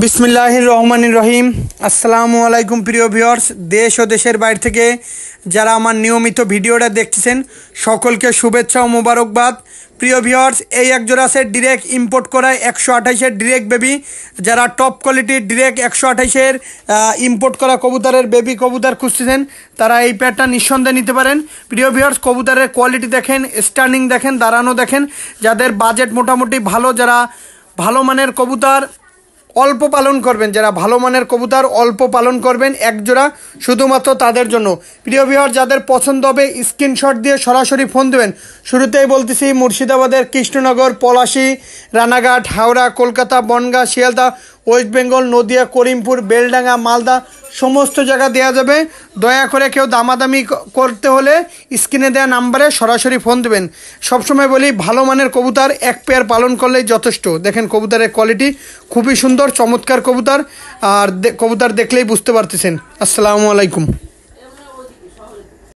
বিসমিল্লাহির রহমানির রহিম। আসসালামু আলাইকুম প্রিয় ভিউয়ার্স, দেশ ও দেশের বাইরে থেকে যারা আমার নিয়মিত ভিডিওটা দেখতেছেন সকলকে শুভেচ্ছা ও মোবারকবাদ। প্রিয় ভিউয়ার্স, এই একজোড়া আছে ডিরেক্ট ইম্পোর্ট করা 128-এর ডিরেক্ট বেবি। যারা টপ কোয়ালিটির ডিরেক্ট 128-এর ইম্পোর্ট করা কবুতরের বেবি কবুতর খুঁজতেছেন তারা এই পেয়ারটা নিঃসন্দেহে নিতে পারেন। প্রিয় ভিউয়ার্স, কবুতরের কোয়ালিটি দেখেন, স্ট্যান্ডিং দেখেন, দাঁড়ানো দেখেন। যাদের বাজেট মোটামুটি ভালো, যারা ভালো মানের কবুতর অল্প পালন করবেন, যারা ভালো মানের কবুতর অল্প পালন করবেন একজোড়া শুধুমাত্র তাদের জন্য। প্রিয় ভিউয়ার, যাদের পছন্দ হবে স্ক্রিনশট দিয়ে সরাসরি ফোন দেবেন। শুরুতেই বলতেছি, মুর্শিদাবাদের কৃষ্ণনগর, পলাশী, রানাঘাট, হাওড়া, কলকাতা, বনগাঁ, শিয়ালদা, ওয়েস্ট বেঙ্গল, নদিয়া, করিমপুর, বেলডাঙ্গা, মালদা সমস্ত জায়গা দেওয়া যাবে। দয়া করে কেউ দামাদামি করতে হলে স্ক্রিনে দেওয়া নাম্বারে সরাসরি ফোন দেবেন। সবসময় বলি, ভালো মানের কবুতর এক পেয়ার পালন করলেই যথেষ্ট। দেখেন কবুতরের কোয়ালিটি খুবই সুন্দর, চমৎকার কবুতর, আর কবুতর দেখলেই বুঝতে পারতেছেন। আসসালামু আলাইকুম।